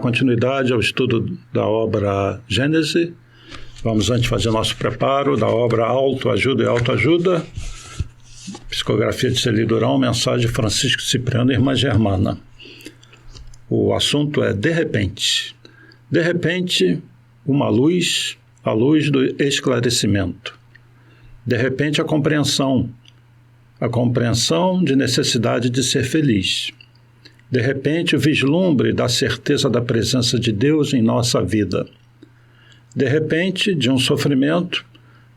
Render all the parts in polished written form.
continuidade ao estudo da obra Gênese. Vamos antes fazer nosso preparo da obra Autoajuda e Autoajuda, psicografia de Celi Durão, mensagem de Francisco Cipriano e Irmã Germana. O assunto é de repente. De repente, uma luz, a luz do esclarecimento. De repente, a compreensão de necessidade de ser feliz. De repente, o vislumbre da certeza da presença de Deus em nossa vida. De repente, de um sofrimento,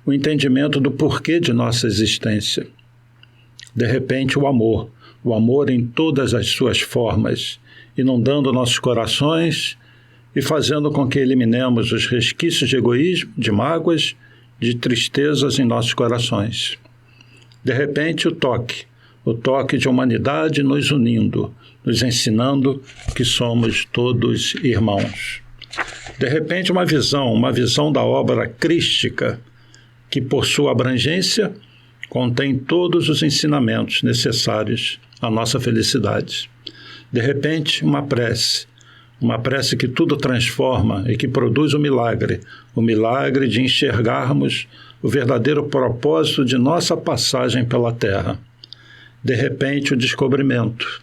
o entendimento do porquê de nossa existência. De repente, o amor em todas as suas formas, inundando nossos corações e fazendo com que eliminemos os resquícios de egoísmo, de mágoas, de tristezas em nossos corações. De repente, o toque de humanidade nos unindo, nos ensinando que somos todos irmãos. De repente, uma visão da obra crística, que por sua abrangência contém todos os ensinamentos necessários à nossa felicidade. De repente, uma prece que tudo transforma e que produz o milagre de enxergarmos o verdadeiro propósito de nossa passagem pela Terra. De repente, o descobrimento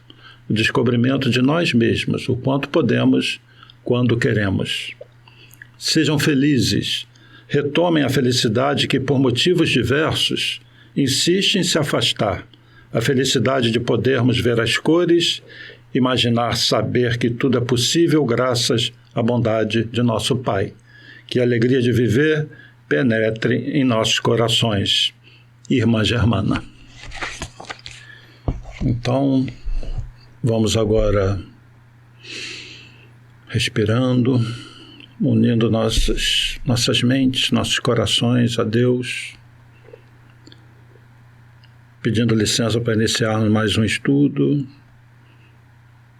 de nós mesmos, o quanto podemos, quando queremos. Sejam felizes, retomem a felicidade que, por motivos diversos, insiste em se afastar, a felicidade de podermos ver as cores, imaginar saber que tudo é possível graças à bondade de nosso Pai. Que a alegria de viver penetre em nossos corações. Irmã Germana. Então, vamos agora respirando, unindo nossas mentes, nossos corações a Deus, pedindo licença para iniciarmos mais um estudo,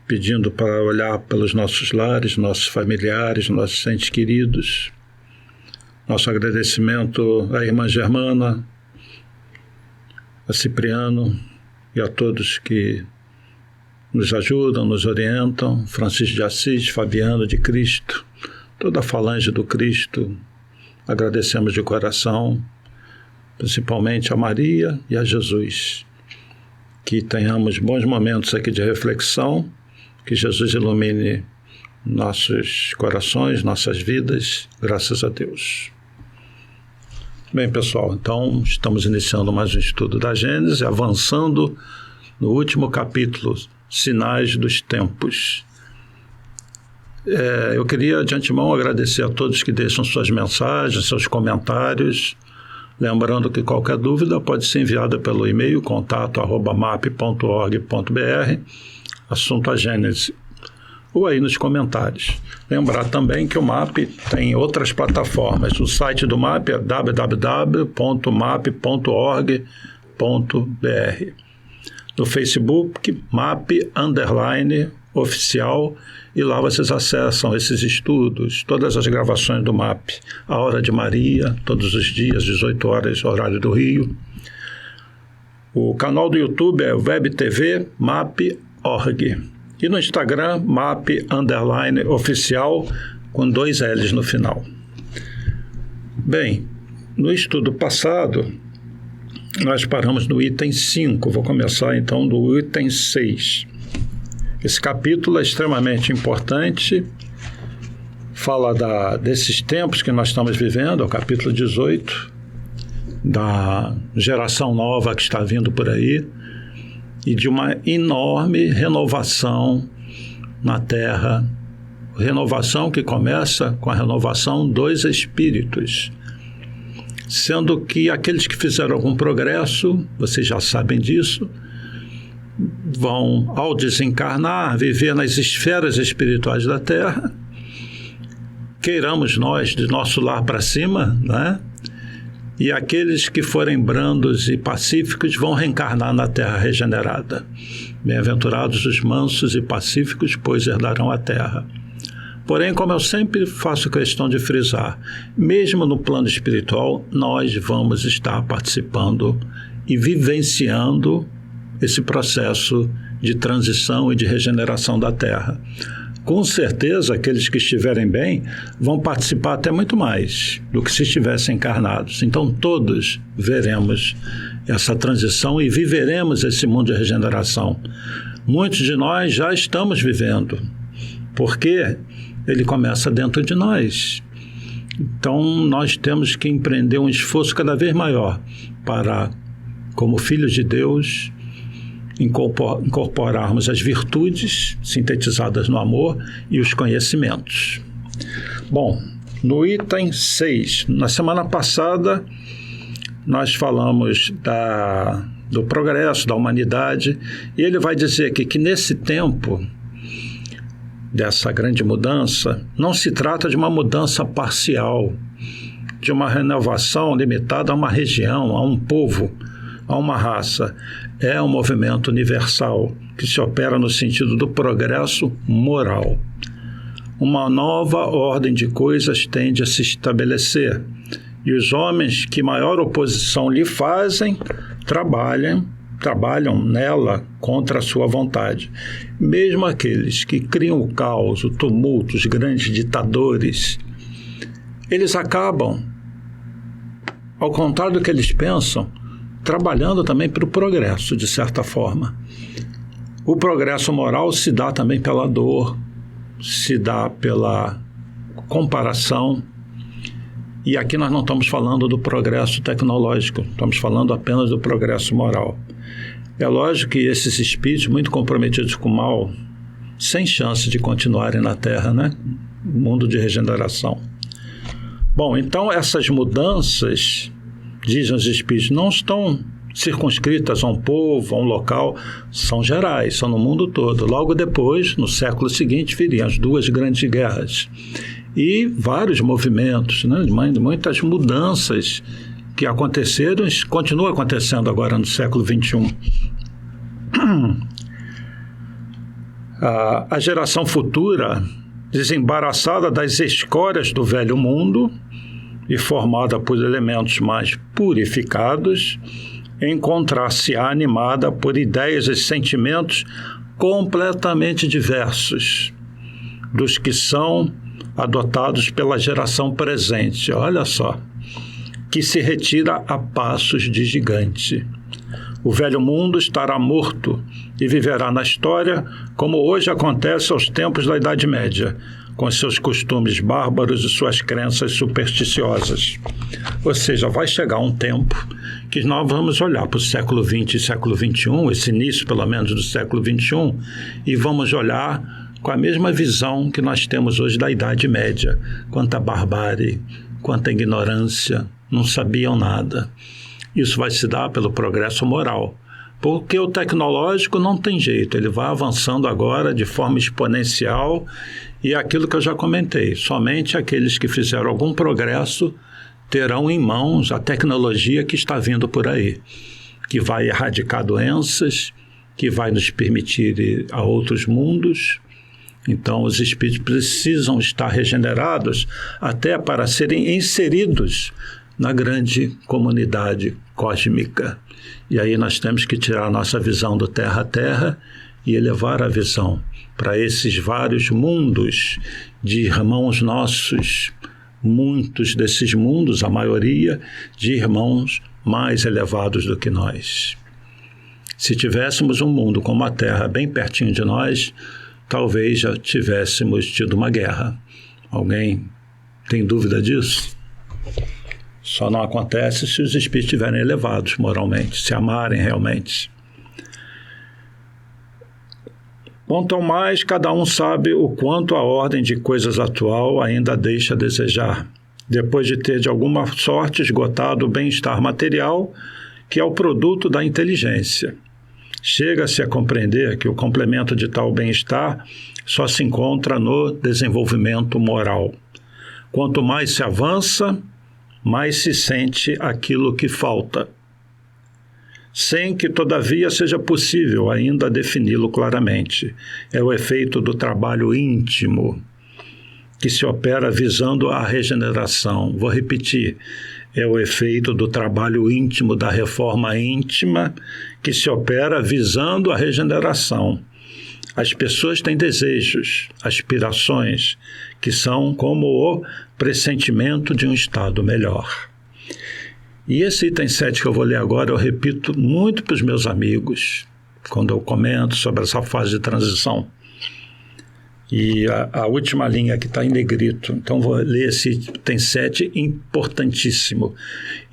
pedindo para olhar pelos nossos lares, nossos familiares, nossos entes queridos. Nosso agradecimento à Irmã Germana, a Cipriano e a todos que nos ajudam, nos orientam, Francisco de Assis, Fabiano de Cristo, toda a falange do Cristo. Agradecemos de coração, principalmente a Maria e a Jesus. Que tenhamos bons momentos aqui de reflexão, que Jesus ilumine nossos corações, nossas vidas, graças a Deus. Bem, pessoal, então estamos iniciando mais um estudo da Gênese, avançando no último capítulo, Sinais dos Tempos. Eu queria, de antemão, agradecer a todos que deixam suas mensagens, seus comentários, lembrando que qualquer dúvida pode ser enviada pelo e-mail contato@map.org.br, assunto a Gênese, ou aí nos comentários. Lembrar também que o MAP tem outras plataformas. O site do MAP é www.map.org.br. No Facebook, MAP_oficial, e lá vocês acessam esses estudos, todas as gravações do MAP, a Hora de Maria, todos os dias, 18 horas, horário do Rio. O canal do YouTube é WebTV MAP.org. E no Instagram, MAP_oficial, com 2 L's no final. Bem, no estudo passado, nós paramos no item 5. Vou começar então do item 6. Esse capítulo é extremamente importante, fala desses tempos que nós estamos vivendo, é o capítulo 18, da geração nova que está vindo por aí, e de uma enorme renovação na Terra, renovação que começa com a renovação dos espíritos, sendo que aqueles que fizeram algum progresso, vocês já sabem disso, vão, ao desencarnar, viver nas esferas espirituais da Terra, queiramos nós de nosso lar para cima, né? E aqueles que forem brandos e pacíficos vão reencarnar na terra regenerada. Bem-aventurados os mansos e pacíficos, pois herdarão a terra. Porém, como eu sempre faço questão de frisar, mesmo no plano espiritual, nós vamos estar participando e vivenciando esse processo de transição e de regeneração da terra. com certeza aqueles que estiverem bem vão participar até muito mais do que se estivessem encarnados. Então todos veremos essa transição e viveremos esse mundo de regeneração. Muitos de nós já estamos vivendo, porque ele começa dentro de nós. Então nós temos que empreender um esforço cada vez maior para, como filhos de Deus, incorporarmos as virtudes sintetizadas no amor e os conhecimentos. Bom, no item 6, na semana passada nós falamos do progresso da humanidade, e ele vai dizer aqui que nesse tempo dessa grande mudança, não se trata de uma mudança parcial, de uma renovação limitada a uma região, a um povo, a uma raça. É um movimento universal que se opera no sentido do progresso moral. Uma nova ordem de coisas tende a se estabelecer, e os homens que maior oposição lhe fazem trabalham nela contra a sua vontade. Mesmo aqueles que criam o caos, o tumulto, os grandes ditadores, eles acabam, ao contrário do que eles pensam, trabalhando também para o progresso, de certa forma. O progresso moral se dá também pela dor, se dá pela comparação. E aqui nós não estamos falando do progresso tecnológico, estamos falando apenas do progresso moral. É lógico que esses espíritos muito comprometidos com o mal, sem chance de continuarem na Terra, né? Mundo de regeneração. Bom, então essas mudanças, dizem os espíritos, não estão circunscritas a um povo, a um local, são gerais, são no mundo todo. Logo depois, no século seguinte, viriam as duas grandes guerras. E vários movimentos, né? Muitas mudanças que aconteceram, continuam acontecendo agora no século XXI. A geração futura, desembaraçada das escórias do velho mundo e formada por elementos mais purificados, encontrar-se-á animada por ideias e sentimentos completamente diversos dos que são adotados pela geração presente, olha só, que se retira a passos de gigante. O velho mundo estará morto e viverá na história como hoje acontece aos tempos da Idade Média, com seus costumes bárbaros e suas crenças supersticiosas. Ou seja, vai chegar um tempo que nós vamos olhar para o século XX e século XXI, esse início pelo menos do século XXI, e vamos olhar com a mesma visão que nós temos hoje da Idade Média, quanta barbárie, quanta ignorância, não sabiam nada. Isso vai se dar pelo progresso moral, porque o tecnológico não tem jeito, ele vai avançando agora de forma exponencial, e é aquilo que eu já comentei, somente aqueles que fizeram algum progresso terão em mãos a tecnologia que está vindo por aí, que vai erradicar doenças, que vai nos permitir ir a outros mundos. Então, os espíritos precisam estar regenerados até para serem inseridos na grande comunidade cósmica. E aí nós temos que tirar a nossa visão do terra a terra e elevar a visão para esses vários mundos de irmãos nossos, muitos desses mundos, a maioria, de irmãos mais elevados do que nós. Se tivéssemos um mundo como a Terra bem pertinho de nós, talvez já tivéssemos tido uma guerra. Alguém tem dúvida disso? Só não acontece se os espíritos estiverem elevados moralmente, se amarem realmente. Quanto ao mais, cada um sabe o quanto a ordem de coisas atual ainda deixa a desejar, depois de ter de alguma sorte esgotado o bem-estar material, que é o produto da inteligência. Chega-se a compreender que o complemento de tal bem-estar só se encontra no desenvolvimento moral. Quanto mais se avança, mais se sente aquilo que falta, sem que, todavia, seja possível ainda defini-lo claramente. É o efeito do trabalho íntimo, que se opera visando a regeneração. Vou repetir, é o efeito do trabalho íntimo, da reforma íntima, que se opera visando a regeneração. As pessoas têm desejos, aspirações, que são como o pressentimento de um estado melhor. E esse item 7 que eu vou ler agora, eu repito muito para os meus amigos, quando eu comento sobre essa fase de transição. E a última linha que está em negrito. Então, vou ler esse item 7, importantíssimo.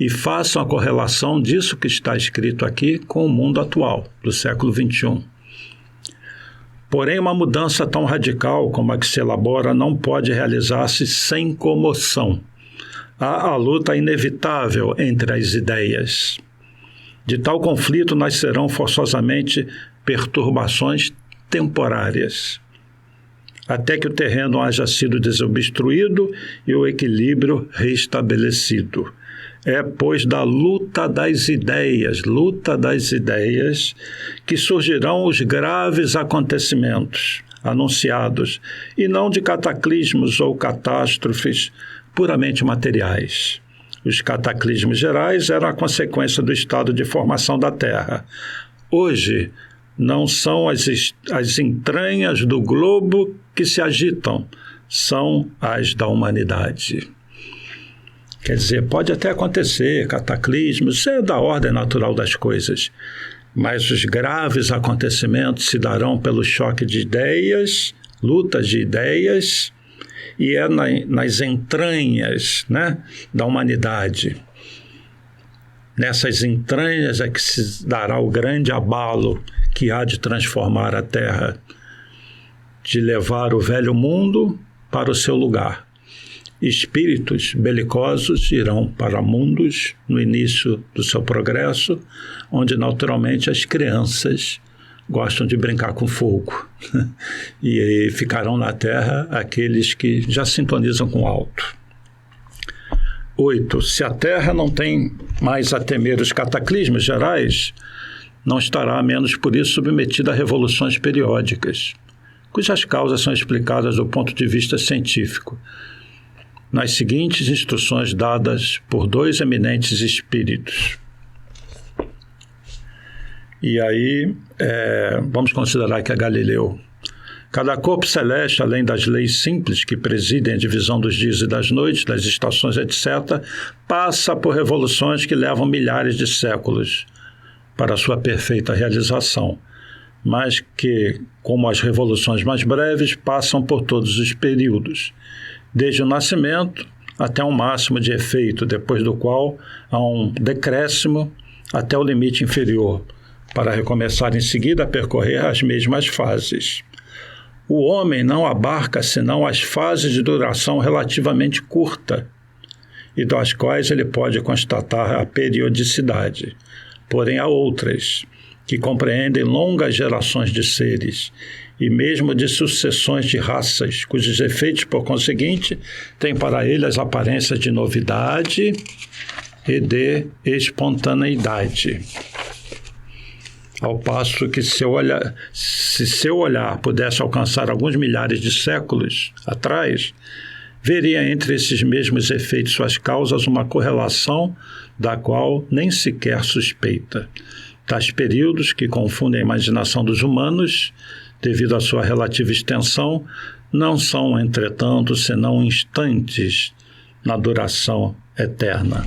E façam a correlação disso que está escrito aqui com o mundo atual, do século XXI. Porém, uma mudança tão radical como a que se elabora não pode realizar-se sem comoção. Há a luta inevitável entre as ideias. De tal conflito nascerão forçosamente perturbações temporárias, até que o terreno haja sido desobstruído e o equilíbrio restabelecido. É, pois, da luta das ideias, que surgirão os graves acontecimentos anunciados, e não de cataclismos ou catástrofes puramente materiais. Os cataclismos gerais eram a consequência do estado de formação da Terra. Hoje, não são as entranhas do globo que se agitam, são as da humanidade. Quer dizer, pode até acontecer cataclismos, isso é da ordem natural das coisas, mas os graves acontecimentos se darão pelo choque de ideias, lutas de ideias, e é nas entranhas, né, da humanidade. Nessas entranhas é que se dará o grande abalo que há de transformar a Terra, de levar o velho mundo para o seu lugar. Espíritos belicosos irão para mundos no início do seu progresso, onde naturalmente as crianças gostam de brincar com fogo. E ficarão na Terra aqueles que já sintonizam com o alto. 8. Se a Terra não tem mais a temer os cataclismos gerais, não estará menos por isso submetida a revoluções periódicas, cujas causas são explicadas do ponto de vista científico, nas seguintes instruções dadas por 2 eminentes espíritos. E aí, vamos considerar que é Galileu. Cada corpo celeste, além das leis simples que presidem a divisão dos dias e das noites, das estações, etc., passa por revoluções que levam milhares de séculos para a sua perfeita realização, mas que, como as revoluções mais breves, passam por todos os períodos, desde o nascimento até um máximo de efeito, depois do qual há um decréscimo até o limite inferior, para recomeçar em seguida a percorrer as mesmas fases. O homem não abarca senão as fases de duração relativamente curta, e das quais ele pode constatar a periodicidade. Porém, há outras, que compreendem longas gerações de seres, e mesmo de sucessões de raças, cujos efeitos, por conseguinte, têm para ele as aparências de novidade e de espontaneidade. Ao passo que se seu olhar pudesse alcançar alguns milhares de séculos atrás, veria entre esses mesmos efeitos suas causas uma correlação da qual nem sequer suspeita. Tais períodos que confundem a imaginação dos humanos, devido à sua relativa extensão, não são, entretanto, senão instantes na duração eterna.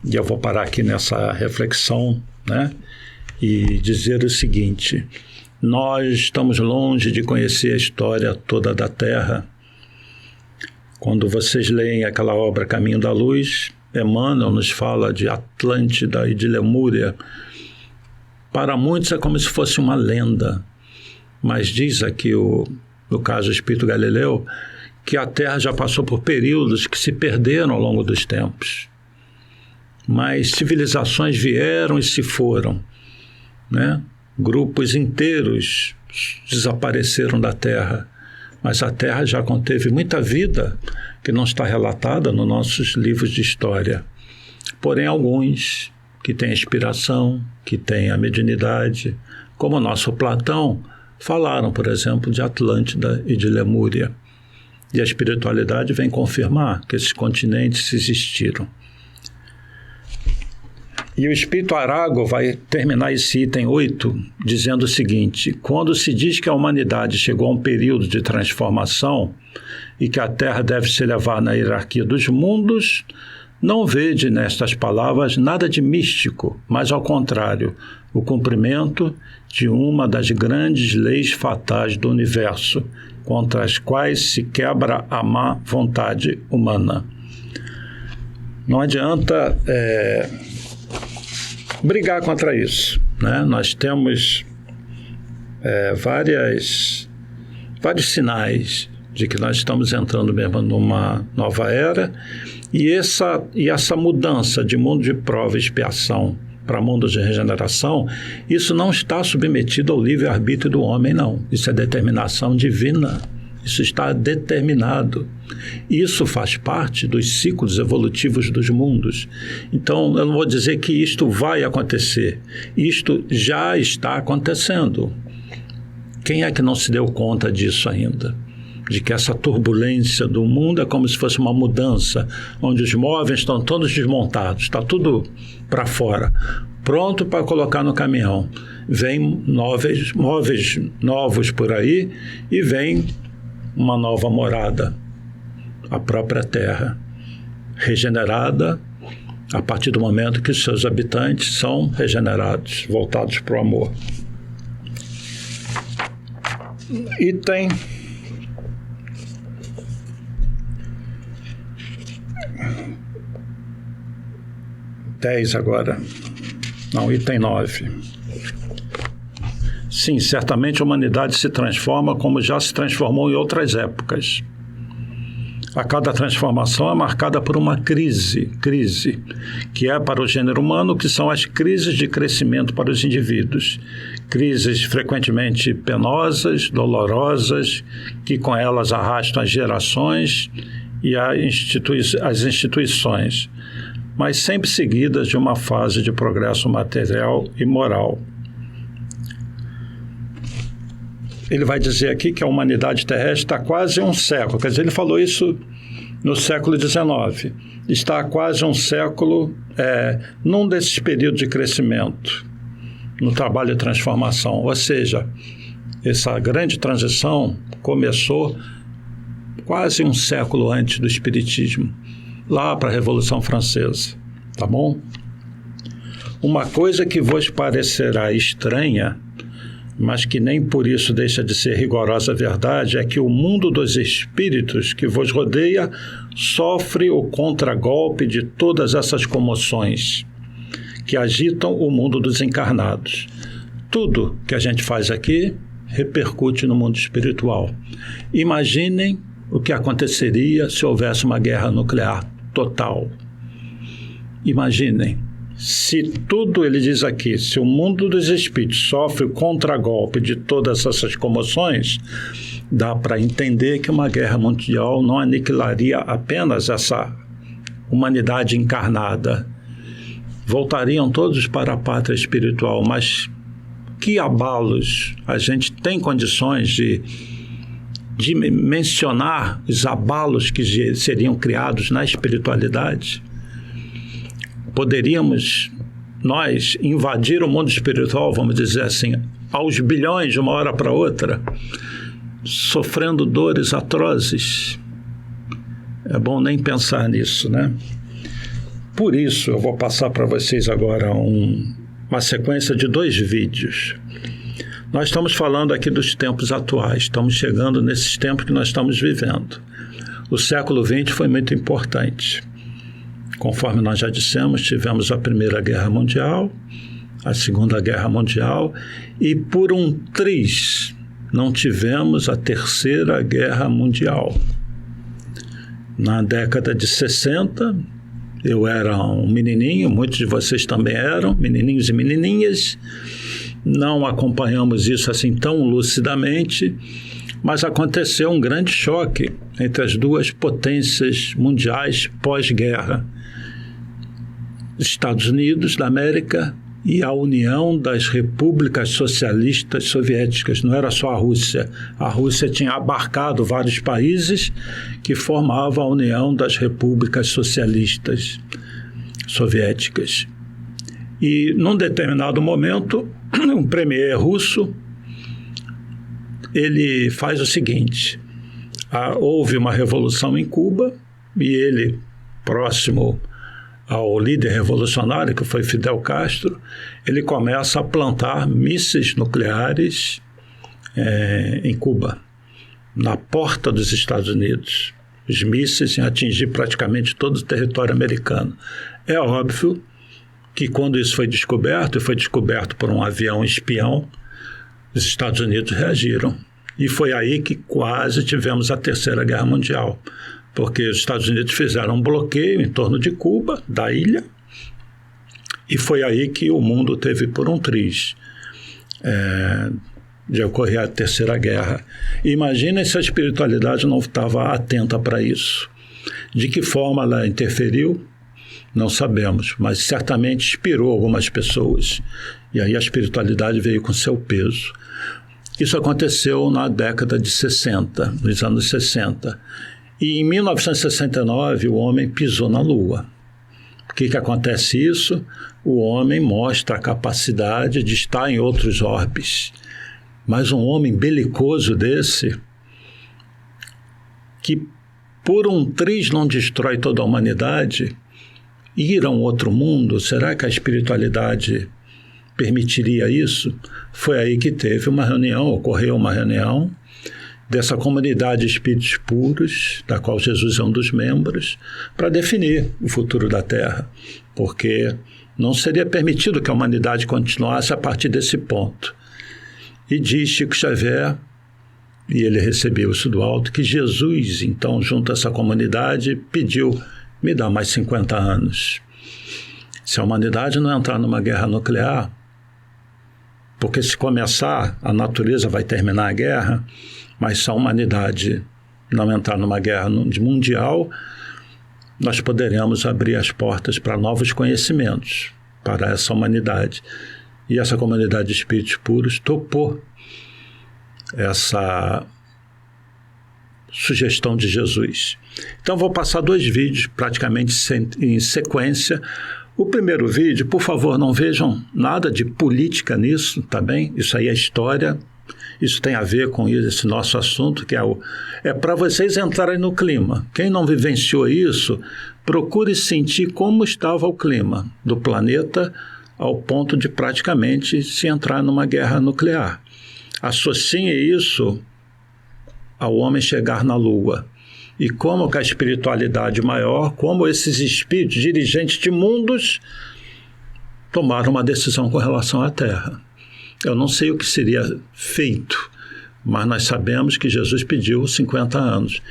E eu vou parar aqui nessa reflexão, né? E dizer o seguinte: nós estamos longe de conhecer a história toda da Terra. Quando vocês leem aquela obra Caminho da Luz, Emmanuel nos fala de Atlântida e de Lemúria. Para muitos é como se fosse uma lenda, mas diz aqui, no caso do Espírito Galileu, que a Terra já passou por períodos que se perderam ao longo dos tempos. Mas civilizações vieram e se foram, né? Grupos inteiros desapareceram da Terra, mas a Terra já conteve muita vida que não está relatada nos nossos livros de história. Porém, alguns que têm inspiração, que têm a mediunidade, como o nosso Platão, falaram, por exemplo, de Atlântida e de Lemúria. E a espiritualidade vem confirmar que esses continentes existiram. E o Espírito Arago vai terminar esse item 8 dizendo o seguinte: quando se diz que a humanidade chegou a um período de transformação e que a Terra deve se elevar na hierarquia dos mundos, não vede nestas palavras nada de místico, mas ao contrário, o cumprimento de uma das grandes leis fatais do universo, contra as quais se quebra a má vontade humana. Não adianta brigar contra isso, né? Nós temos vários sinais de que nós estamos entrando mesmo numa nova era, e essa mudança de mundo de prova e expiação para mundo de regeneração, isso não está submetido ao livre-arbítrio do homem, não. Isso é determinação divina. Isso está determinado. Isso faz parte dos ciclos evolutivos dos mundos. Então, eu não vou dizer que isto vai acontecer. Isto já está acontecendo. Quem é que não se deu conta disso ainda? De que essa turbulência do mundo é como se fosse uma mudança, onde os móveis estão todos desmontados, está tudo para fora, pronto para colocar no caminhão. Vem móveis novos por aí e vem uma nova morada, a própria Terra, regenerada a partir do momento que os seus habitantes são regenerados, voltados para o amor. Item 10 agora. Não, item 9. Sim, certamente a humanidade se transforma como já se transformou em outras épocas. A cada transformação é marcada por uma crise, que é para o gênero humano, que são as crises de crescimento para os indivíduos. Crises frequentemente penosas, dolorosas, que com elas arrastam as gerações e as instituições, mas sempre seguidas de uma fase de progresso material e moral. Ele vai dizer aqui que a humanidade terrestre está há quase um século, quer dizer, ele falou isso no século XIX, está há quase um século num desses períodos de crescimento, no trabalho de transformação, ou seja, essa grande transição começou quase um século antes do Espiritismo, lá para a Revolução Francesa, tá bom? Uma coisa que vos parecerá estranha, mas que nem por isso deixa de ser rigorosa verdade, é que o mundo dos espíritos que vos rodeia sofre o contragolpe de todas essas comoções que agitam o mundo dos encarnados. Tudo que a gente faz aqui repercute no mundo espiritual. Imaginem o que aconteceria se houvesse uma guerra nuclear total. Imaginem, se tudo, ele diz aqui, se o mundo dos espíritos sofre o contragolpe de todas essas comoções, dá para entender que uma guerra mundial não aniquilaria apenas essa humanidade encarnada. Voltariam todos para a pátria espiritual, mas que abalos a gente tem condições de mencionar os abalos que seriam criados na espiritualidade? Poderíamos nós invadir o mundo espiritual, vamos dizer assim, aos bilhões de uma hora para outra, sofrendo dores atrozes? É bom nem pensar nisso, né? Por isso, eu vou passar para vocês agora uma sequência de 2 vídeos. Nós estamos falando aqui dos tempos atuais, estamos chegando nesses tempos que nós estamos vivendo. O século XX foi muito importante. Conforme nós já dissemos, tivemos a Primeira Guerra Mundial, a Segunda Guerra Mundial, e por um triz não tivemos a Terceira Guerra Mundial. Na década de 60, eu era um menininho, muitos de vocês também eram, menininhos e menininhas. Não acompanhamos isso assim tão lucidamente, mas aconteceu um grande choque entre as duas potências mundiais pós-guerra. Estados Unidos da América e a União das Repúblicas Socialistas Soviéticas. Não era só a Rússia. A Rússia tinha abarcado vários países que formavam a União das Repúblicas Socialistas Soviéticas. E, num determinado momento, um premier russo, ele faz o seguinte: houve uma revolução em Cuba e ele, próximo ao líder revolucionário, que foi Fidel Castro, ele começa a plantar mísseis nucleares em Cuba, na porta dos Estados Unidos. Os mísseis iam atingir praticamente todo o território americano. É óbvio que quando isso foi descoberto, e foi descoberto por um avião espião, os Estados Unidos reagiram. E foi aí que quase tivemos a Terceira Guerra Mundial, porque os Estados Unidos fizeram um bloqueio em torno de Cuba, da ilha, e foi aí que o mundo teve por um triz de ocorrer a Terceira Guerra. Imaginem se a espiritualidade não estava atenta para isso. De que forma ela interferiu? Não sabemos, mas certamente inspirou algumas pessoas. E aí a espiritualidade veio com seu peso. Isso aconteceu na década de 60, nos anos 60. E em 1969 o homem pisou na Lua. Por que acontece isso? O homem mostra a capacidade de estar em outros orbes. Mas um homem belicoso desse, que por um triz não destrói toda a humanidade, ir a um outro mundo, será que a espiritualidade permitiria isso? Foi aí que teve uma reunião, ocorreu uma reunião dessa comunidade de espíritos puros, da qual Jesus é um dos membros, para definir o futuro da Terra, porque não seria permitido que a humanidade continuasse a partir desse ponto. E diz Chico Xavier, e ele recebeu isso do alto, que Jesus, então, junto a essa comunidade, pediu: me dá mais 50 anos. Se a humanidade não entrar numa guerra nuclear, porque se começar, a natureza vai terminar a guerra, mas se a humanidade não entrar numa guerra mundial, nós poderemos abrir as portas para novos conhecimentos para essa humanidade. E essa comunidade de espíritos puros topou essa sugestão de Jesus. Então vou passar 2 vídeos praticamente em sequência. O primeiro vídeo, por favor, não vejam nada de política nisso, tá bem? Isso aí é história, isso tem a ver com esse nosso assunto, que é para vocês entrarem no clima. Quem não vivenciou isso, procure sentir como estava o clima do planeta ao ponto de praticamente se entrar numa guerra nuclear. Associe isso ao homem chegar na Lua. E como que a espiritualidade maior, como esses espíritos, dirigentes de mundos, tomaram uma decisão com relação à Terra. Eu não sei o que seria feito, mas nós sabemos que Jesus pediu 50 anos.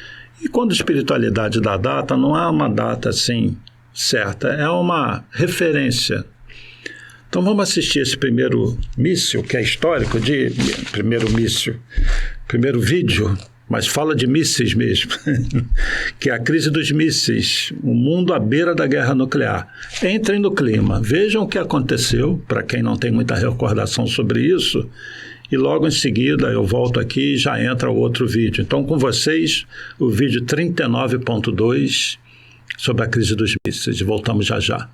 E quando a espiritualidade dá data, não é uma data assim certa, é uma referência. Então vamos assistir esse primeiro míssil, que é histórico, primeiro vídeo, mas fala de mísseis mesmo, que é a crise dos mísseis, o mundo à beira da guerra nuclear. Entrem no clima, vejam o que aconteceu, para quem não tem muita recordação sobre isso, e logo em seguida eu volto aqui e já entra o outro vídeo. Então com vocês, o vídeo 39.2 sobre a crise dos mísseis. Voltamos já já.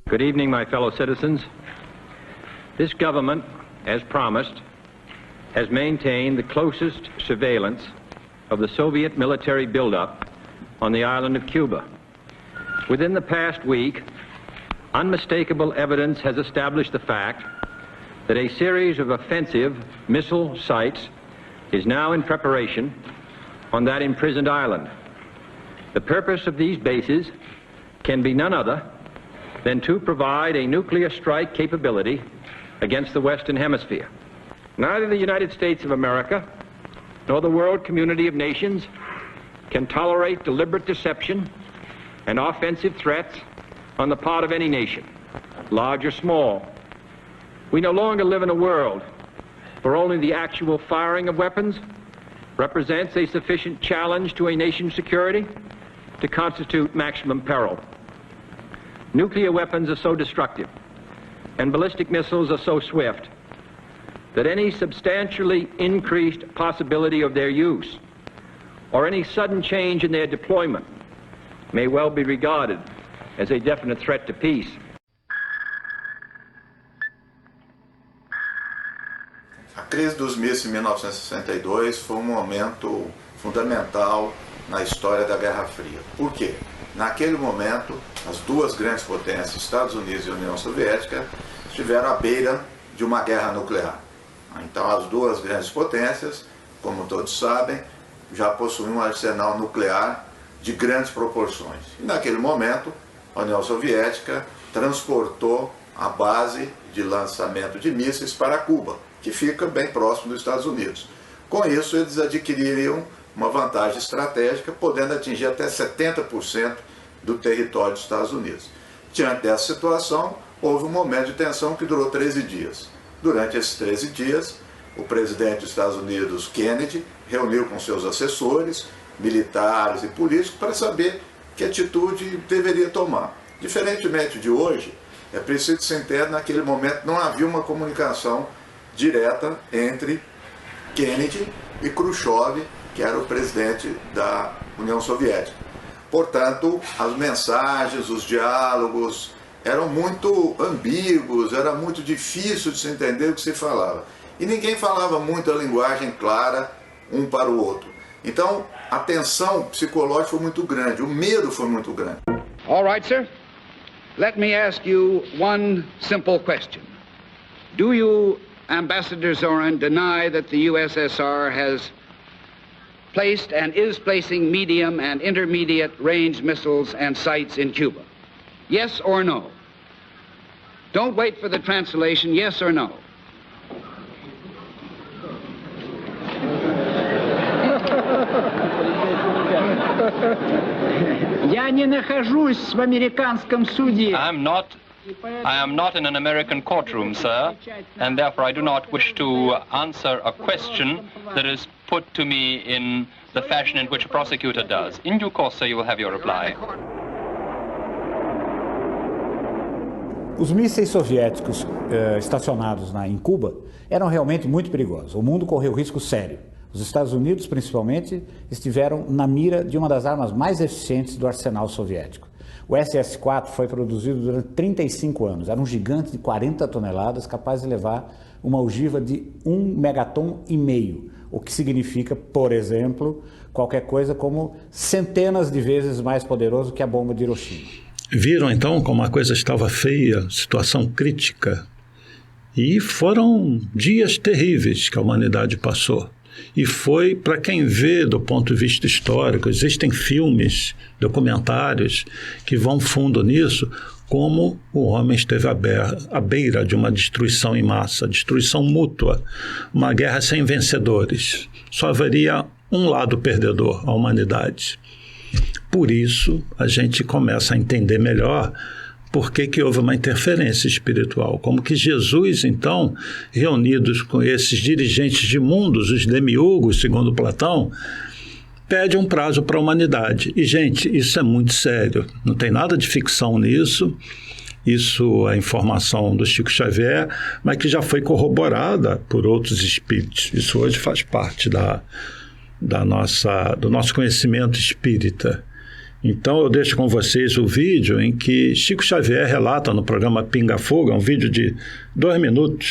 Good evening, my fellow citizens. This government, as promised, has maintained the closest surveillance of the Soviet military buildup on the island of Cuba. Within the past week, unmistakable evidence has established the fact that a series of offensive missile sites is now in preparation on that imprisoned island. The purpose of these bases can be none other than to provide a nuclear strike capability against the Western Hemisphere. Neither the United States of America nor the world community of nations can tolerate deliberate deception and offensive threats on the part of any nation, large or small. We no longer live in a world where only the actual firing of weapons represents a sufficient challenge to a nation's security to constitute maximum peril. Nuclear weapons are so destructive and ballistic missiles are so swift that any substantially increased possibility of their use or any sudden change in their deployment may well be regarded as a definite threat to peace. A crise dos mísseis em 1962 foi um momento fundamental na história da Guerra Fria. Por quê? Naquele momento, as duas grandes potências, Estados Unidos e União Soviética, estiveram à beira de uma guerra nuclear. Então, as duas grandes potências, como todos sabem, já possuíam um arsenal nuclear de grandes proporções. E naquele momento, a União Soviética transportou a base de lançamento de mísseis para Cuba, que fica bem próximo dos Estados Unidos. Com isso, eles adquiririam uma vantagem estratégica, podendo atingir até 70% do território dos Estados Unidos. Diante dessa situação, houve um momento de tensão que durou 13 dias. Durante esses 13 dias, o presidente dos Estados Unidos, Kennedy, reuniu com seus assessores, militares e políticos, para saber que atitude deveria tomar. Diferentemente de hoje, é preciso se entender, naquele momento não havia uma comunicação direta entre Kennedy e Khrushchev, que era o presidente da União Soviética. Portanto, as mensagens, os diálogos eram muito ambíguos, era muito difícil de se entender o que se falava. E ninguém falava muito a linguagem clara um para o outro. Então, a tensão psicológica foi muito grande, o medo foi muito grande. All right, sir. Let me ask you one simple question. Do you, Ambassador Zorin, deny that the USSR has placed and is placing medium and intermediate range missiles and sites in Cuba? Yes or no? Don't wait for the translation, yes or no? Я не нахожусь в американском суде. I am not in an American courtroom, sir, and therefore I do not wish to answer a question that is put to me in the fashion in which a prosecutor does. In due course, sir, you will have your reply. Os mísseis soviéticos estacionados em Cuba eram realmente muito perigosos. O mundo correu risco sério. Os Estados Unidos, principalmente, estiveram na mira de uma das armas mais eficientes do arsenal soviético. O SS-4 foi produzido durante 35 anos. Era um gigante de 40 toneladas, capaz de levar uma ogiva de 1,5 megaton, o que significa, por exemplo, qualquer coisa como centenas de vezes mais poderoso que a bomba de Hiroshima. Viram então como a coisa estava feia, situação crítica. E foram dias terríveis que a humanidade passou. E foi, para quem vê do ponto de vista histórico, existem filmes, documentários que vão fundo nisso, como o homem esteve à beira de uma destruição em massa, destruição mútua, uma guerra sem vencedores. Só haveria um lado perdedor, a humanidade. Por isso, a gente começa a entender melhor por que houve uma interferência espiritual. Como que Jesus, então, reunidos com esses dirigentes de mundos, os demiurgos, segundo Platão, pede um prazo para a humanidade. E, gente, isso é muito sério. Não tem nada de ficção nisso. Isso é informação do Chico Xavier, mas que já foi corroborada por outros espíritos. Isso hoje faz parte do nosso conhecimento espírita. Então eu deixo com vocês o vídeo em que Chico Xavier relata no programa Pinga Fogo, é um vídeo de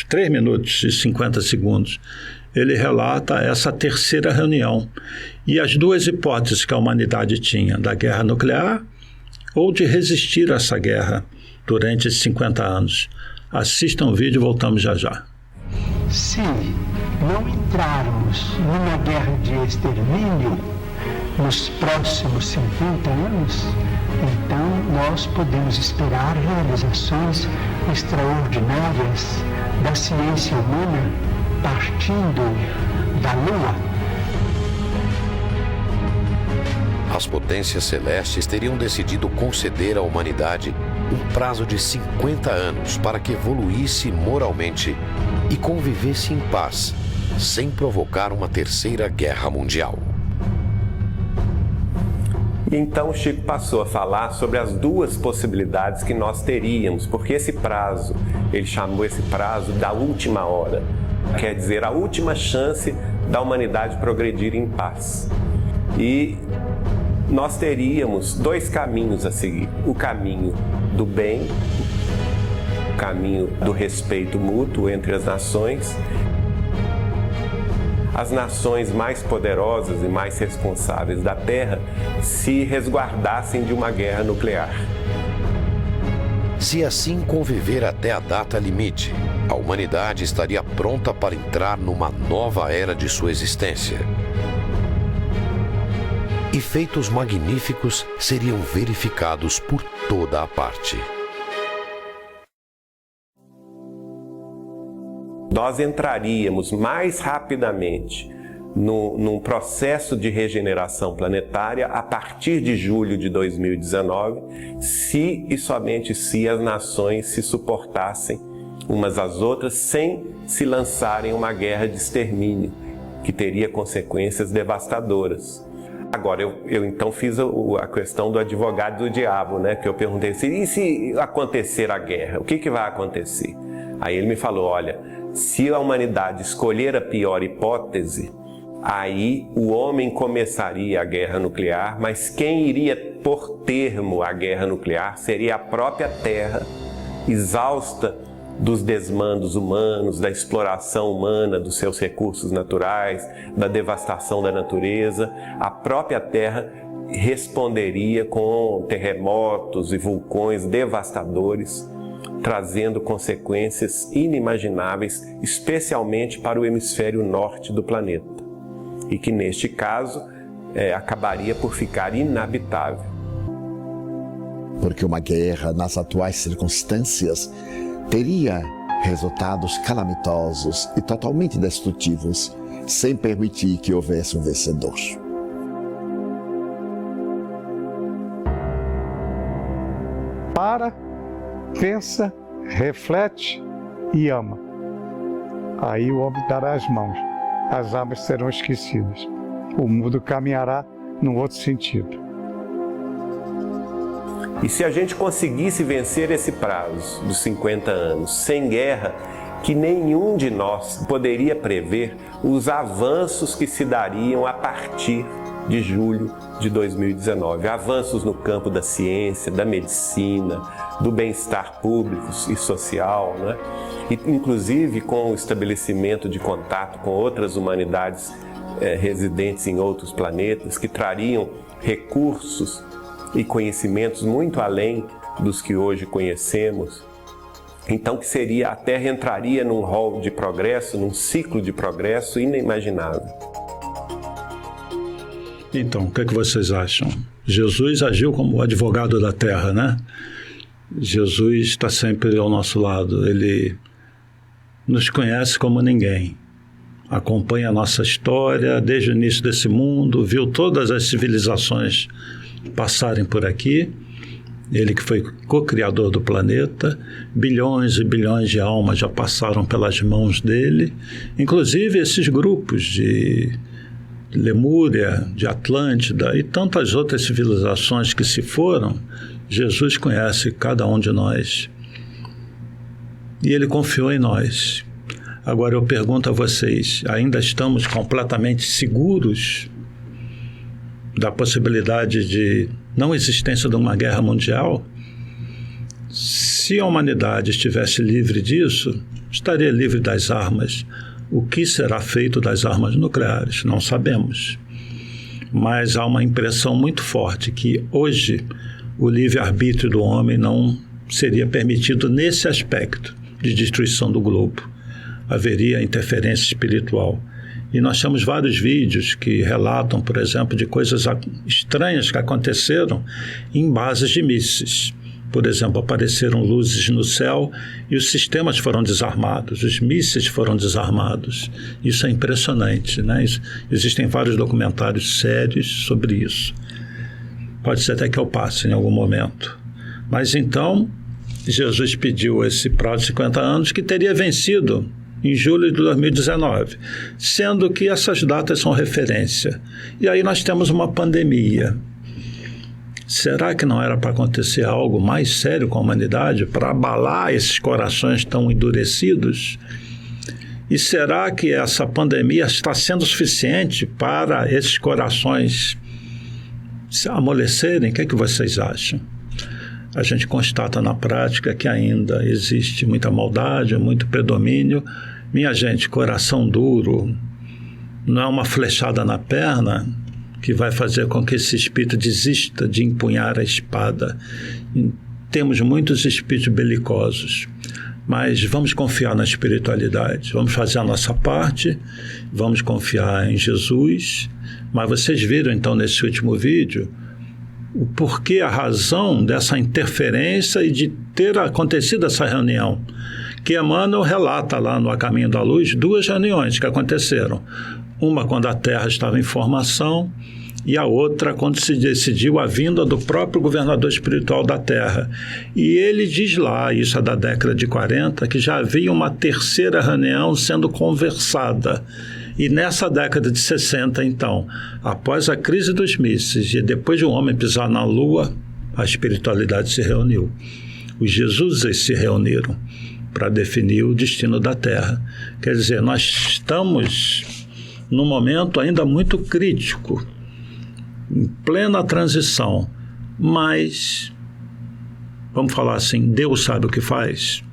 3 minutos e 50 segundos. Ele relata essa terceira reunião e as duas hipóteses que a humanidade tinha, da guerra nuclear ou de resistir a essa guerra durante esses 50 anos. Assistam o vídeo e voltamos já já. Se não entrarmos numa guerra de extermínio nos próximos 50 anos, então nós podemos esperar realizações extraordinárias da ciência humana partindo da Lua. As potências celestes teriam decidido conceder à humanidade um prazo de 50 anos para que evoluísse moralmente e convivesse em paz, sem provocar uma terceira guerra mundial. E então o Chico passou a falar sobre as duas possibilidades que nós teríamos, porque esse prazo, ele chamou esse prazo da última hora, quer dizer, a última chance da humanidade progredir em paz. E nós teríamos dois caminhos a seguir: o caminho do bem, o caminho do respeito mútuo entre as nações. As nações mais poderosas e mais responsáveis da Terra se resguardassem de uma guerra nuclear. Se assim conviver até a data limite, a humanidade estaria pronta para entrar numa nova era de sua existência. E feitos magníficos seriam verificados por toda a parte. Nós entraríamos mais rapidamente num processo de regeneração planetária a partir de julho de 2019, se e somente se as nações se suportassem umas às outras sem se lançarem uma guerra de extermínio, que teria consequências devastadoras. Agora, eu então fiz a questão do advogado do diabo, né? Que eu perguntei assim, e se acontecer a guerra, o que vai acontecer? Aí ele me falou, olha, se a humanidade escolher a pior hipótese, aí o homem começaria a guerra nuclear, mas quem iria pôr termo à guerra nuclear seria a própria Terra, exausta dos desmandos humanos, da exploração humana dos seus recursos naturais, da devastação da natureza. A própria Terra responderia com terremotos e vulcões devastadores, trazendo consequências inimagináveis, especialmente para o hemisfério norte do planeta, e que neste caso acabaria por ficar inabitável. Porque uma guerra, nas atuais circunstâncias, teria resultados calamitosos e totalmente destrutivos, sem permitir que houvesse um vencedor. Para, pensa, reflete e ama. Aí o homem dará as mãos, as armas serão esquecidas. O mundo caminhará num outro sentido. E se a gente conseguisse vencer esse prazo dos 50 anos sem guerra, que nenhum de nós poderia prever os avanços que se dariam a partir de julho de 2019. Avanços no campo da ciência, da medicina, do bem-estar público e social, né? E, inclusive com o estabelecimento de contato com outras humanidades residentes em outros planetas, que trariam recursos e conhecimentos muito além dos que hoje conhecemos. Então que a Terra entraria num rol de progresso, num ciclo de progresso inimaginável. Então, o que é que vocês acham? Jesus agiu como advogado da Terra, né? Jesus está sempre ao nosso lado. Ele nos conhece como ninguém. Acompanha a nossa história desde o início desse mundo, viu todas as civilizações passarem por aqui. Ele que foi co-criador do planeta, bilhões e bilhões de almas já passaram pelas mãos dele, inclusive esses grupos de Lemúria, de Atlântida e tantas outras civilizações que se foram. Jesus conhece cada um de nós e ele confiou em nós. Agora eu pergunto a vocês, ainda estamos completamente seguros da possibilidade de não existência de uma guerra mundial? Se a humanidade estivesse livre disso, estaria livre das armas. O que será feito das armas nucleares? Não sabemos. Mas há uma impressão muito forte que hoje o livre-arbítrio do homem não seria permitido nesse aspecto de destruição do globo. haveria interferência espiritual. E nós temos vários vídeos que relatam, por exemplo, de coisas estranhas que aconteceram em bases de mísseis. Por exemplo, apareceram luzes no céu e os sistemas foram desarmados, os mísseis foram desarmados. Isso é impressionante, né? Existem vários documentários sérios sobre isso. Pode ser até que eu passe em algum momento. Mas então, Jesus pediu esse prazo de 50 anos que teria vencido em julho de 2019, sendo que essas datas são referência. E aí nós temos uma pandemia. Será que não era para acontecer algo mais sério com a humanidade, para abalar esses corações tão endurecidos? E será que essa pandemia está sendo suficiente para esses corações se amolecerem? O que é que vocês acham? A gente constata na prática que ainda existe muita maldade, muito predomínio. Minha gente, coração duro não é uma flechada na perna que vai fazer com que esse espírito desista de empunhar a espada. Temos muitos espíritos belicosos, mas vamos confiar na espiritualidade, vamos fazer a nossa parte, vamos confiar em Jesus. Mas vocês viram então nesse último vídeo o porquê, a razão dessa interferência e de ter acontecido essa reunião, que Emmanuel relata lá no A Caminho da Luz 2 reuniões que aconteceram. Uma quando a Terra estava em formação e a outra quando se decidiu a vinda do próprio governador espiritual da Terra. E ele diz lá, isso é da década de 40, que já havia uma terceira reunião sendo conversada. E nessa década de 60, então, após a crise dos mísseis e depois de um homem pisar na Lua, a espiritualidade se reuniu. Os Jesuses se reuniram para definir o destino da Terra. Quer dizer, nós estamos num momento ainda muito crítico, em plena transição, mas, vamos falar assim, Deus sabe o que faz,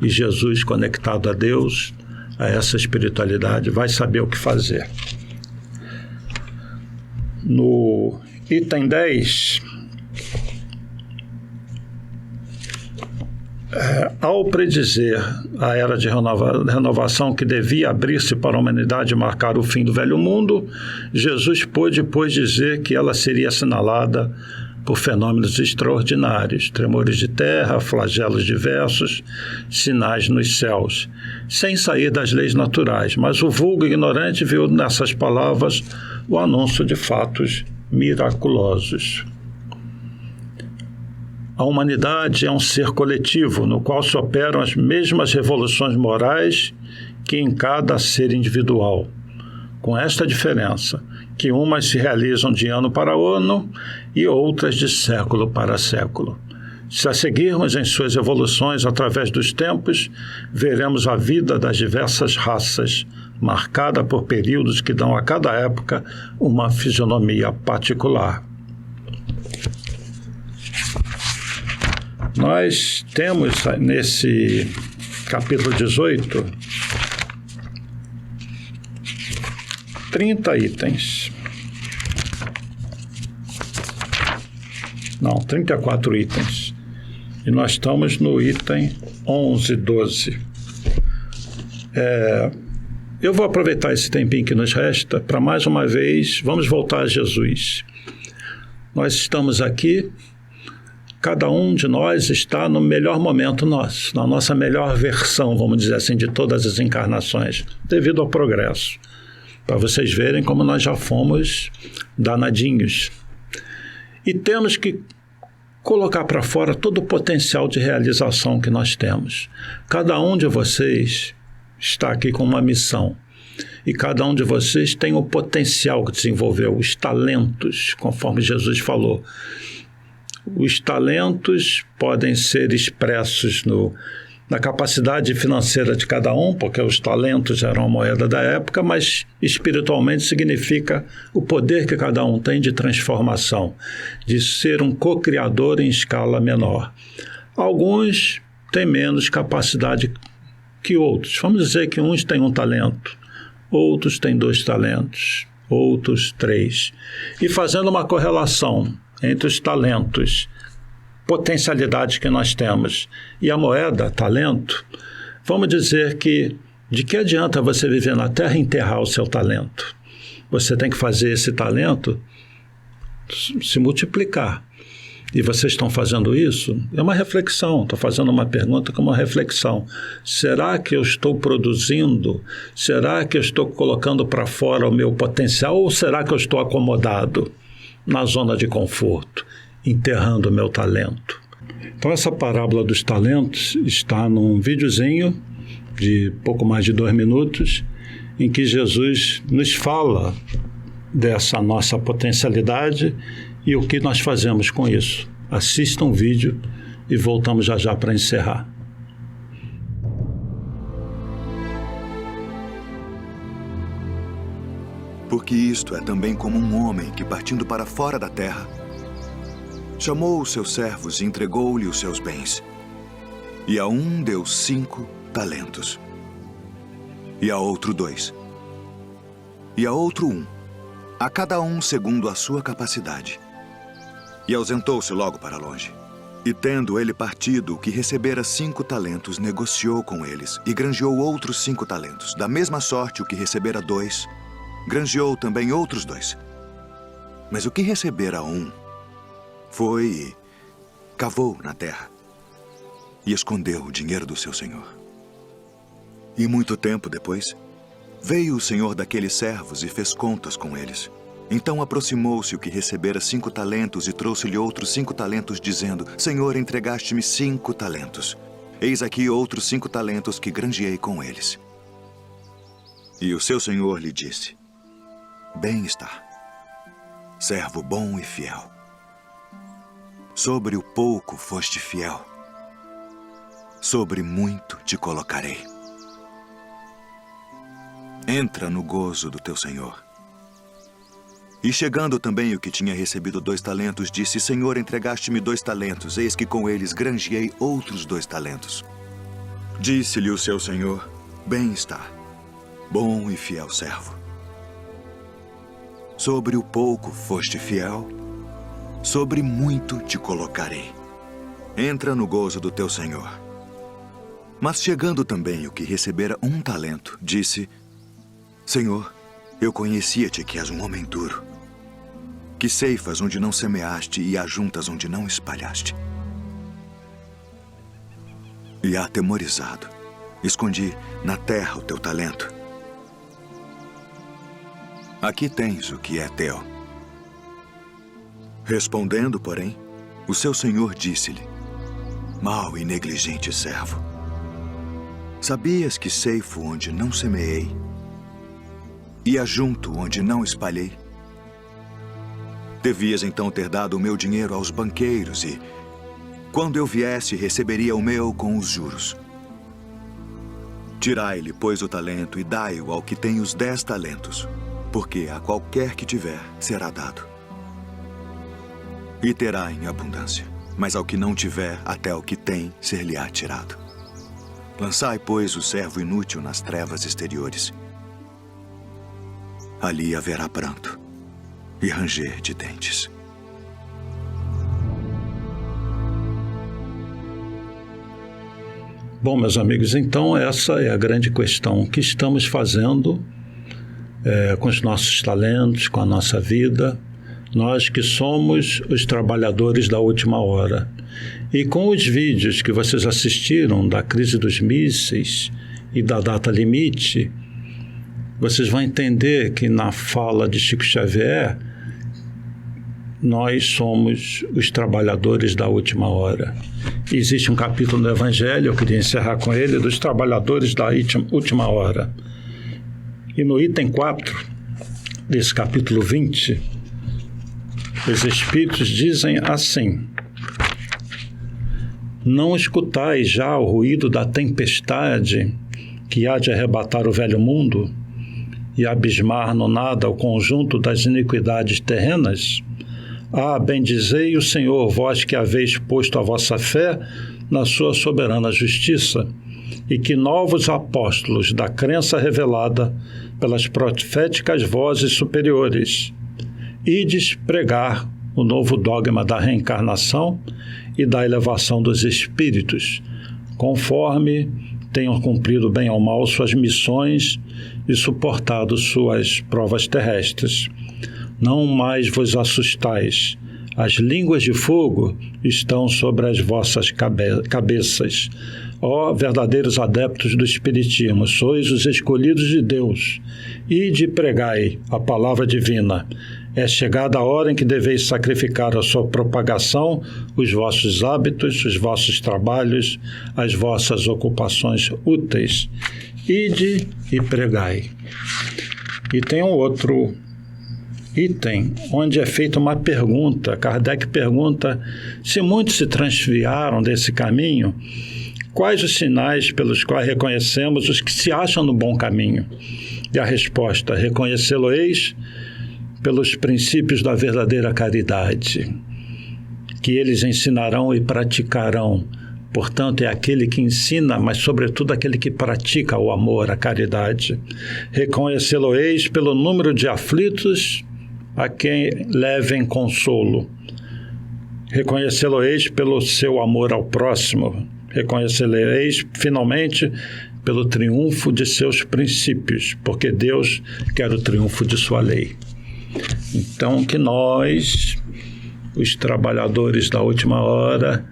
e Jesus, conectado a Deus, a essa espiritualidade, vai saber o que fazer. No item 10, ao predizer a era de renovação que devia abrir-se para a humanidade e marcar o fim do velho mundo, Jesus pôde, pois, dizer que ela seria assinalada por fenômenos extraordinários, tremores de terra, flagelos diversos, sinais nos céus, sem sair das leis naturais. Mas o vulgo ignorante viu nessas palavras o anúncio de fatos miraculosos. A humanidade é um ser coletivo, no qual se operam as mesmas revoluções morais que em cada ser individual, com esta diferença, que umas se realizam de ano para ano e outras de século para século. Se a seguirmos em suas evoluções através dos tempos, veremos a vida das diversas raças, marcada por períodos que dão a cada época uma fisionomia particular. Nós temos nesse capítulo 18 30 itens. Não, 34 itens. E nós estamos no item 11, 12. Eu vou aproveitar esse tempinho que nos resta para, mais uma vez, vamos voltar a Jesus. Nós estamos aqui, cada um de nós está no melhor momento nosso, na nossa melhor versão, vamos dizer assim, de todas as encarnações, devido ao progresso. Para vocês verem como nós já fomos danadinhos. E temos que colocar para fora todo o potencial de realização que nós temos. Cada um de vocês está aqui com uma missão. E cada um de vocês tem o potencial que desenvolveu, os talentos, conforme Jesus falou. Os talentos podem ser expressos na capacidade financeira de cada um, porque os talentos eram a moeda da época, mas espiritualmente significa o poder que cada um tem de transformação, de ser um co-criador em escala menor. Alguns têm menos capacidade que outros. Vamos dizer que uns têm um talento, outros têm 2 talentos, outros 3. E fazendo uma correlação entre os talentos, potencialidades que nós temos, e a moeda, talento, vamos dizer que De que adianta você viver na Terra e enterrar o seu talento? Você tem que fazer esse talento se multiplicar. E vocês estão fazendo isso? É uma reflexão, estou fazendo uma pergunta como uma reflexão. Será que eu estou produzindo? Será que eu estou colocando para fora o meu potencial? Ou será que eu estou acomodado na zona de conforto, enterrando o meu talento? Então essa parábola dos talentos está num videozinho de pouco mais de 2 minutos, em que Jesus nos fala dessa nossa potencialidade e o que nós fazemos com isso. Assistam o vídeo e voltamos já para encerrar. Porque isto é também como um homem que, partindo para fora da terra, chamou os seus servos e entregou-lhe os seus bens. E a um deu 5 talentos, e a outro 2, e a outro 1, a cada um segundo a sua capacidade. E ausentou-se logo para longe. E tendo ele partido, o que recebera 5 talentos, negociou com eles, e granjeou outros 5 talentos. Da mesma sorte, o que recebera 2, granjeou também outros 2. Mas o que recebera 1, foi e cavou na terra, e escondeu o dinheiro do seu senhor. E muito tempo depois, veio o senhor daqueles servos e fez contas com eles. Então aproximou-se o que recebera 5 talentos e trouxe-lhe outros 5 talentos, dizendo: Senhor, entregaste-me 5 talentos. Eis aqui outros 5 talentos que granjeei com eles. E o seu senhor lhe disse: Bem está, servo bom e fiel. Sobre o pouco foste fiel, sobre muito te colocarei. Entra no gozo do teu senhor. E chegando também o que tinha recebido 2 talentos, disse: Senhor, entregaste-me 2 talentos, eis que com eles granjeei outros 2 talentos. Disse-lhe o seu senhor: Bem está, bom e fiel servo. Sobre o pouco foste fiel, sobre muito te colocarei. Entra no gozo do teu senhor. Mas chegando também o que recebera 1 talento, disse: Senhor, eu conhecia-te que és um homem duro, que ceifas onde não semeaste e ajuntas onde não espalhaste. E atemorizado, escondi na terra o teu talento. Aqui tens o que é teu. Respondendo, porém, o seu senhor disse-lhe: Mau e negligente servo, sabias que ceifo onde não semeei e ajunto onde não espalhei? Devias então ter dado o meu dinheiro aos banqueiros e, quando eu viesse, receberia o meu com os juros. Tirai-lhe, pois, o talento e dai-o ao que tem os 10 talentos, porque a qualquer que tiver será dado, e terá em abundância. Mas ao que não tiver, até o que tem ser-lhe-á tirado. Lançai, pois, o servo inútil nas trevas exteriores. Ali haverá pranto e ranger de dentes. Bom, meus amigos, então essa é a grande questão. O que estamos fazendo com os nossos talentos, com a nossa vida? Nós que somos os trabalhadores da última hora. E com os vídeos que vocês assistiram da crise dos mísseis e da data limite, vocês vão entender que na fala de Chico Xavier, nós somos os trabalhadores da última hora. Existe um capítulo no Evangelho, eu queria encerrar com ele, dos trabalhadores da última hora. E no item 4 desse capítulo 20, os Espíritos dizem assim: Não escutais já o ruído da tempestade que há de arrebatar o velho mundo e abismar no nada o conjunto das iniquidades terrenas? Ah, bendizei o Senhor, vós que haveis posto a vossa fé na sua soberana justiça, e que novos apóstolos da crença revelada pelas proféticas vozes superiores, ides pregar o novo dogma da reencarnação e da elevação dos espíritos, conforme tenham cumprido bem ou mal suas missões e suportado suas provas terrestres. Não mais vos assustais. As línguas de fogo estão sobre as vossas cabeças. Ó verdadeiros adeptos do Espiritismo, sois os escolhidos de Deus. Ide e pregai a palavra divina. É chegada a hora em que deveis sacrificar a sua propagação, os vossos hábitos, os vossos trabalhos, as vossas ocupações úteis. Ide e pregai. E tem um outro item onde é feita uma pergunta. Kardec pergunta se muitos se transviaram desse caminho, quais os sinais pelos quais reconhecemos os que se acham no bom caminho? E a resposta: reconhecê-lo-eis pelos princípios da verdadeira caridade, que eles ensinarão e praticarão. Portanto, é aquele que ensina, mas sobretudo aquele que pratica o amor, a caridade. Reconhecê-lo-eis pelo número de aflitos a quem levem consolo. Reconhecê-lo-eis pelo seu amor ao próximo. Reconhecê-lo-eis, finalmente, pelo triunfo de seus princípios, porque Deus quer o triunfo de sua lei. Então, que nós, os trabalhadores da última hora,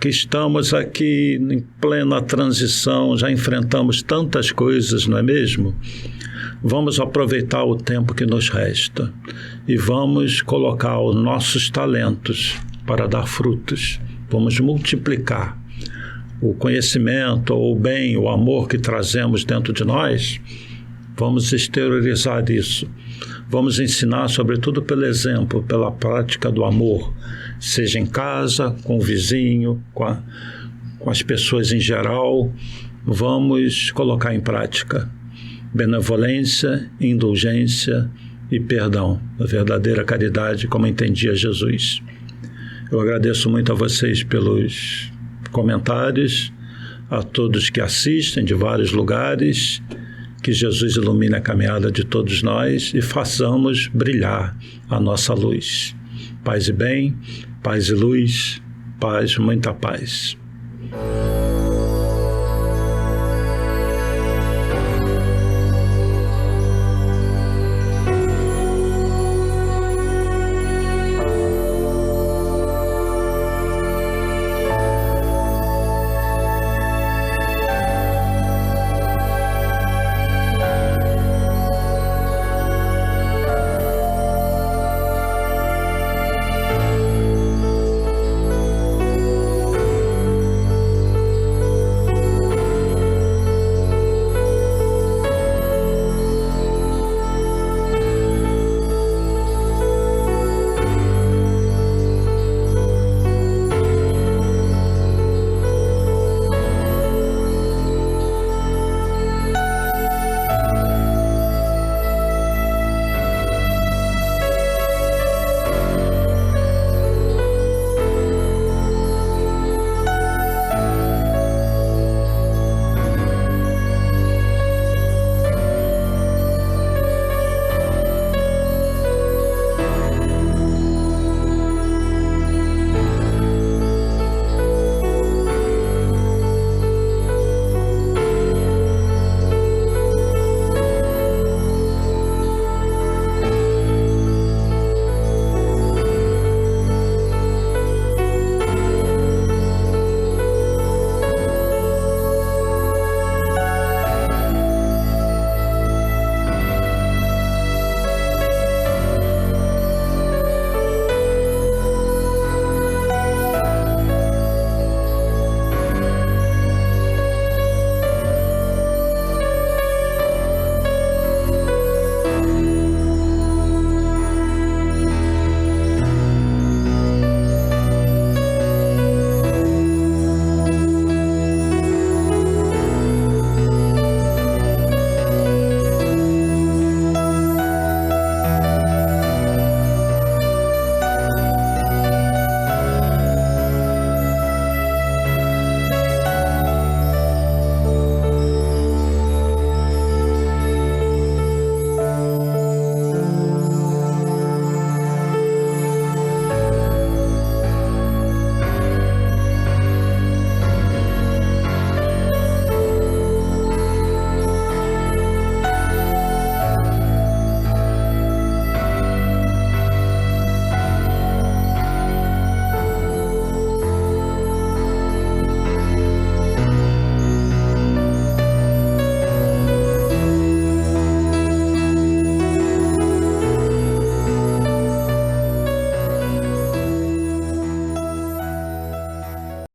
que estamos aqui em plena transição, já enfrentamos tantas coisas, não é mesmo? Vamos aproveitar o tempo que nos resta e vamos colocar os nossos talentos para dar frutos. Vamos multiplicar o conhecimento, o bem, o amor que trazemos dentro de nós. Vamos exteriorizar isso. Vamos ensinar, sobretudo pelo exemplo, pela prática do amor, seja em casa, com o vizinho, com as pessoas em geral. Vamos colocar em prática benevolência, indulgência e perdão, a verdadeira caridade, como entendia Jesus. Eu agradeço muito a vocês pelos comentários, a todos que assistem de vários lugares. Que Jesus ilumine a caminhada de todos nós e façamos brilhar a nossa luz. Paz e bem, paz e luz, paz, muita paz.